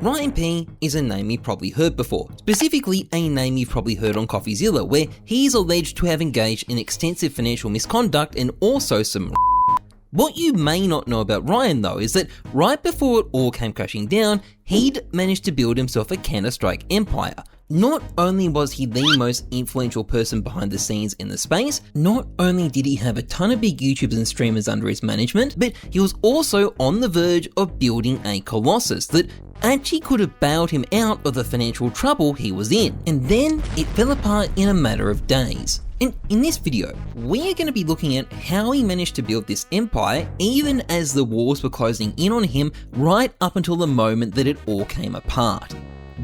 Ryan P is a name you've probably heard before, specifically a name you've probably heard on CoffeeZilla, where he is alleged to have engaged in extensive financial misconduct and also some What you may not know about Ryan though is that right before it all came crashing down, he'd managed to build himself a Counter-Strike empire. Not only was he the most influential person behind the scenes in the space, not only did he have a ton of big YouTubers and streamers under his management, but he was also on the verge of building a colossus that actually could have bailed him out of the financial trouble he was in. And then it fell apart in a matter of days. And in this video, we are going to be looking at how he managed to build this empire even as the walls were closing in on him right up until the moment that it all came apart.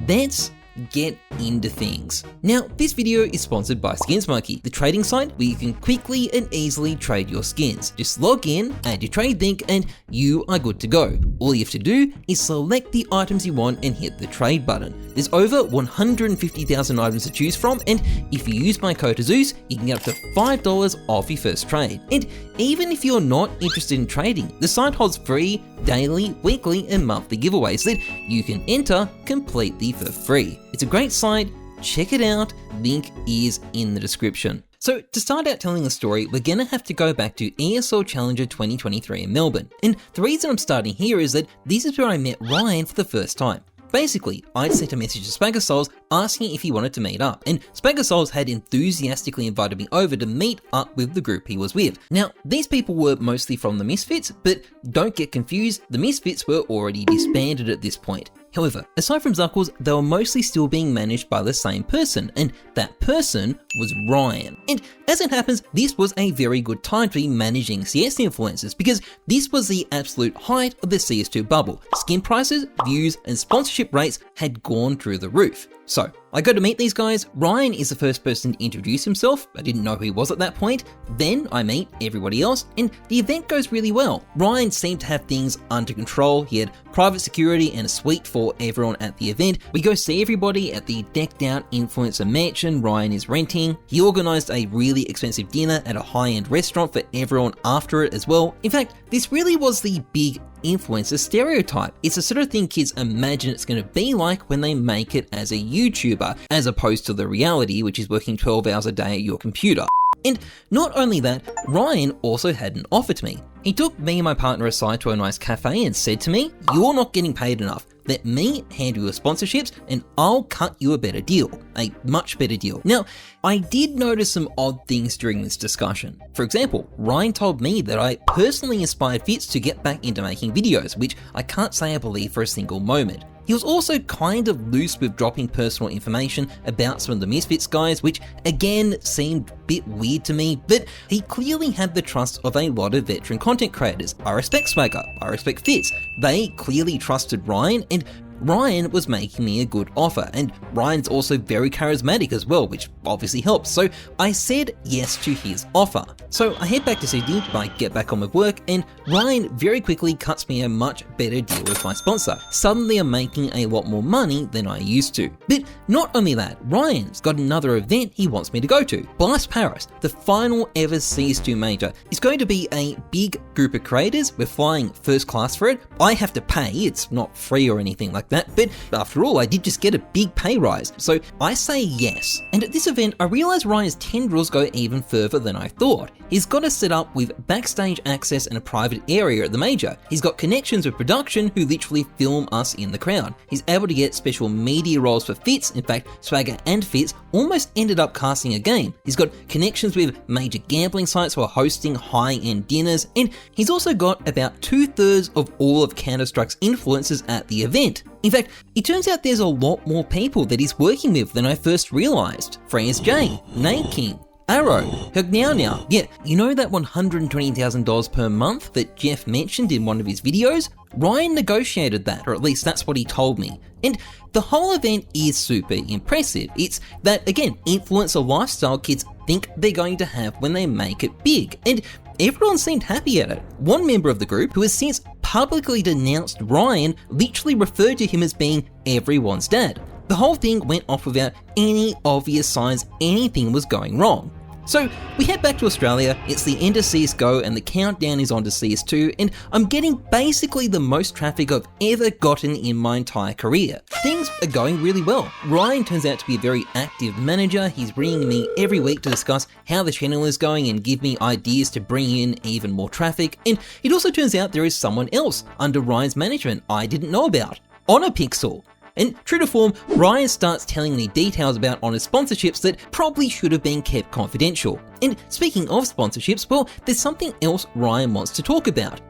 Let's get into things. Now, this video is sponsored by Skinsmonkey, the trading site where you can quickly and easily trade your skins. Just log in, add your trade link, and you are good to go. All you have to do is select the items you want and hit the trade button. There's over 150,000 items to choose from, and if you use my code Zeus, you can get up to $5 off your first trade. And even if you're not interested in trading, the site holds free, daily, weekly, and monthly giveaways that you can enter completely for free. It's a great site, check it out, link is in the description. So to start out telling the story, we're gonna have to go back to ESL Challenger 2023 in Melbourne. And the reason I'm starting here is that this is where I met Ryan for the first time. Basically, I'd sent a message to Spaghersouls asking if he wanted to meet up, and Spaghersouls had enthusiastically invited me over to meet up with the group he was with. Now, these people were mostly from the Misfits, but don't get confused, the Misfits were already disbanded at this point. However, aside from Zuckles, they were mostly still being managed by the same person, and that person was Ryan. And as it happens, this was a very good time to be managing CS influencers because this was the absolute height of the CS2 bubble. Skin prices, views, and sponsorship rates had gone through the roof. So, I go to meet these guys. Ryan is the first person to introduce himself. I didn't know who he was at that point. Then I meet everybody else, and the event goes really well. Ryan seemed to have things under control. He had private security and a suite for everyone at the event. We go see everybody at the decked out influencer mansion Ryan is renting. He organized a really expensive dinner at a high-end restaurant for everyone after it as well. In fact, this really was the big influencer stereotype. It's the sort of thing kids imagine it's going to be like when they make it as a YouTuber, as opposed to the reality, which is working 12 hours a day at your computer. And not only that, Ryan also had an offer to me. He took me and my partner aside to a nice cafe and said to me, "You're not getting paid enough. Let me handle your sponsorships and I'll cut you a better deal, a much better deal." Now, I did notice some odd things during this discussion. For example, Ryan told me that I personally inspired Fitz to get back into making videos, which I can't say I believe for a single moment. He was also kind of loose with dropping personal information about some of the Misfits guys, which again seemed a bit weird to me, but he clearly had the trust of a lot of veteran content creators. I respect Swagger, I respect Fitz. They clearly trusted Ryan, and Ryan was making me a good offer, and Ryan's also very charismatic as well, which obviously helps, so I said yes to his offer. So I head back to Sydney, I get back on with work, and Ryan very quickly cuts me a much better deal with my sponsor. Suddenly I'm making a lot more money than I used to. But not only that, Ryan's got another event he wants me to go to. Blast Paris, the final ever CS2 major. It's going to be a big group of creators. We're flying first class for it. I have to pay, it's not free or anything like that, but after all, I did just get a big pay rise. So I say yes. And at this event, I realize Ryan's tendrils go even further than I thought. He's got us set up with backstage access and a private area at the major. He's got connections with production who literally film us in the crowd. He's able to get special media roles for Fitz. In fact, Swagger and Fitz almost ended up casting a game. He's got connections with major gambling sites who are hosting high-end dinners, and he's also got about 2/3 of all of Counter-Strike's influencers at the event. In fact, it turns out there's a lot more people that he's working with than I first realized. Freya's J, Nate King, Arrow, Now. Yeah, you know that $120,000 per month that Jeff mentioned in one of his videos? Ryan negotiated that, or at least that's what he told me. And the whole event is super impressive. It's that, again, influencer lifestyle kids think they're going to have when they make it big. And everyone seemed happy at it. One member of the group, who has since publicly denounced Ryan, literally referred to him as being everyone's dad. The whole thing went off without any obvious signs anything was going wrong. So we head back to Australia, it's the end of CSGO and the countdown is on to CS2, and I'm getting basically the most traffic I've ever gotten in my entire career. Things are going really well. Ryan turns out to be a very active manager. He's ringing me every week to discuss how the channel is going and give me ideas to bring in even more traffic. And it also turns out there is someone else under Ryan's management I didn't know about, Pixel. And true to form, Ryan starts telling me details about Honor's sponsorships that probably should have been kept confidential. And speaking of sponsorships, well, there's something else Ryan wants to talk about.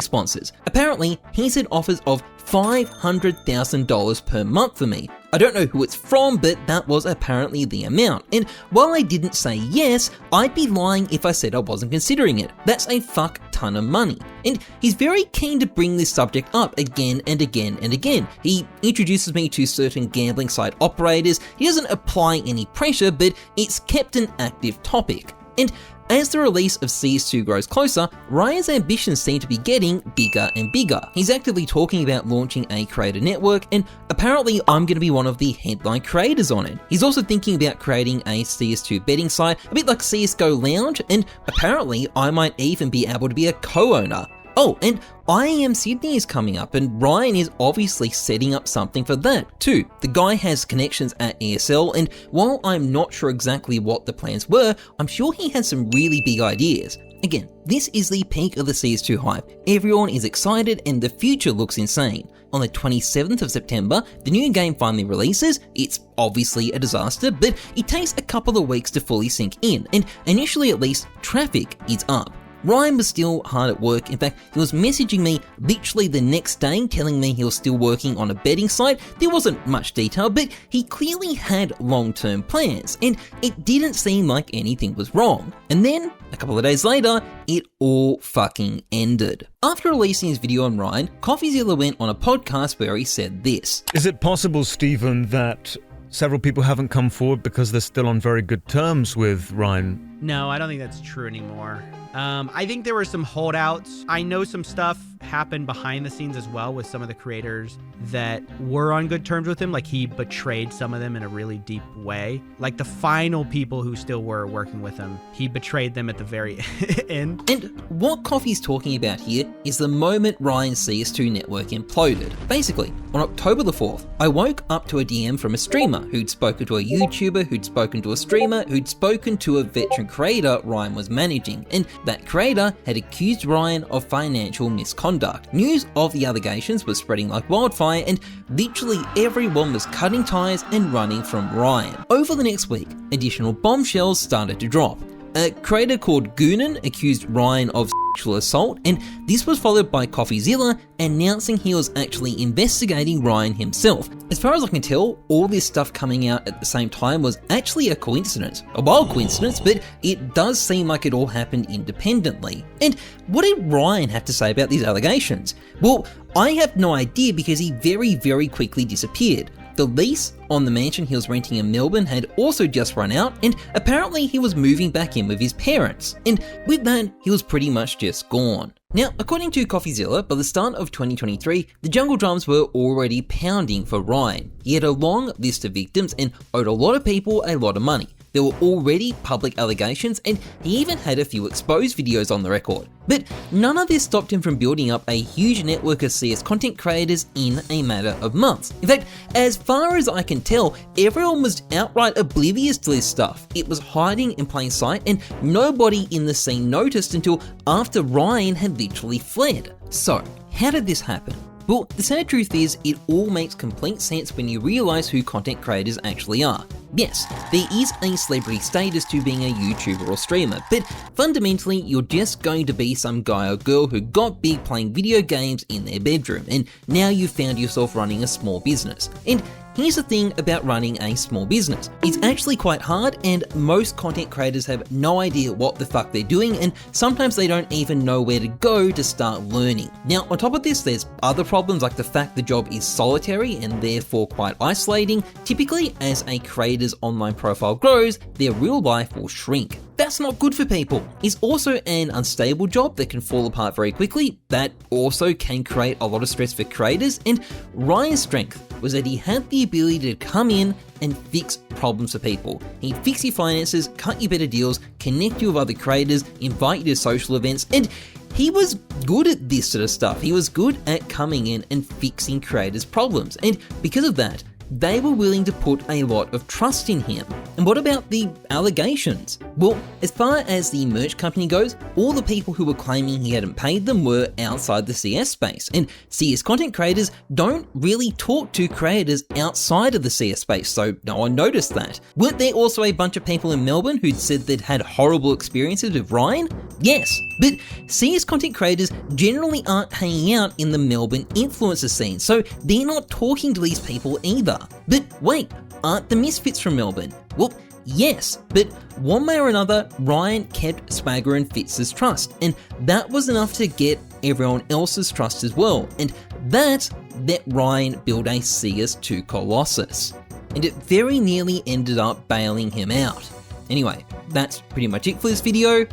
Sponsors. Apparently, he said offers of $500,000 per month for me. I don't know who it's from, but that was apparently the amount. And while I didn't say yes, I'd be lying if I said I wasn't considering it. That's a fuck ton of money. And he's very keen to bring this subject up again and again and again. He introduces me to certain gambling site operators. He doesn't apply any pressure, but it's kept an active topic. And as the release of CS2 grows closer, Ryan's ambitions seem to be getting bigger and bigger. He's actively talking about launching a creator network, and apparently I'm going to be one of the headline creators on it. He's also thinking about creating a CS2 betting site, a bit like CSGO Lounge, and apparently I might even be able to be a co-owner. Oh, and IAM Sydney is coming up, and Ryan is obviously setting up something for that too. The guy has connections at ESL, and while I'm not sure exactly what the plans were, I'm sure he had some really big ideas. Again, this is the peak of the CS2 hype. Everyone is excited and the future looks insane. On the 27th of September, the new game finally releases. It's obviously a disaster, but it takes a couple of weeks to fully sink in, and initially at least, traffic is up. Ryan was still hard at work. In fact, he was messaging me literally the next day telling me he was still working on a betting site. There wasn't much detail, but he clearly had long-term plans, and it didn't seem like anything was wrong. And then, a couple of days later, it all fucking ended. After releasing his video on Ryan, CoffeeZilla went on a podcast where he said this. Is it possible, Stephen, that several people haven't come forward because they're still on very good terms with Ryan? No, I don't think that's true anymore. I think there were some holdouts. I know some stuff happened behind the scenes as well with some of the creators that were on good terms with him. Like, he betrayed some of them in a really deep way. Like, the final people who still were working with him, he betrayed them at the very end. And what Coffee's talking about here is the moment Ryan's CS2 network imploded. Basically, on October the 4th, I woke up to a DM from a streamer who'd spoken to a YouTuber, who'd spoken to a streamer, who'd spoken to a veteran creator Ryan was managing, and that creator had accused Ryan of financial misconduct. News of the allegations was spreading like wildfire, and literally everyone was cutting ties and running from Ryan. Over the next week, additional bombshells started to drop. A creator called Goonan accused Ryan of sexual assault, and this was followed by CoffeeZilla announcing he was actually investigating Ryan himself. As far as I can tell, all this stuff coming out at the same time was actually a coincidence. A wild coincidence, but it does seem like it all happened independently. And what did Ryan have to say about these allegations? Well, I have no idea because he very, very quickly disappeared. The lease on the mansion he was renting in Melbourne had also just run out, and apparently he was moving back in with his parents. And with that, he was pretty much just gone. Now, according to CoffeeZilla, by the start of 2023, the jungle drums were already pounding for Ryan. He had a long list of victims and owed a lot of people a lot of money. There were already public allegations, and he even had a few exposed videos on the record. But none of this stopped him from building up a huge network of CS content creators in a matter of months. In fact, as far as I can tell, everyone was outright oblivious to this stuff. It was hiding in plain sight, and nobody in the scene noticed until after Ryan had literally fled. So, how did this happen? Well, the sad truth is, it all makes complete sense when you realize who content creators actually are. Yes, there is a celebrity status to being a YouTuber or streamer, but fundamentally, you're just going to be some guy or girl who got big playing video games in their bedroom, and now you've found yourself running a small business. And here's the thing about running a small business. It's actually quite hard, and most content creators have no idea what the fuck they're doing, and sometimes they don't even know where to go to start learning. Now, on top of this, there's other problems like the fact the job is solitary and therefore quite isolating. Typically, as a creator's online profile grows, their real life will shrink. that's not good for people. It's also an unstable job that can fall apart very quickly. That also can create a lot of stress for creators, and Ryan's strength was that he had the ability to come in and fix problems for people. He'd fix your finances, cut you better deals, connect you with other creators, invite you to social events, and he was good at this sort of stuff. He was good at coming in and fixing creators' problems, and because of that, they were willing to put a lot of trust in him. And what about the allegations? Well, as far as the merch company goes, all the people who were claiming he hadn't paid them were outside the CS space, and CS content creators don't really talk to creators outside of the CS space, so no one noticed that. Weren't there also a bunch of people in Melbourne who'd said they'd had horrible experiences with Ryan? Yes, but CS content creators generally aren't hanging out in the Melbourne influencer scene, so they're not talking to these people either. But wait, aren't the misfits from Melbourne? Well, yes, but one way or another, Ryan kept Swagger and Fitz's trust, and that was enough to get everyone else's trust as well, and that let Ryan build a CS2 Colossus. And it very nearly ended up bailing him out. Anyway, that's pretty much it for this video.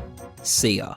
See ya.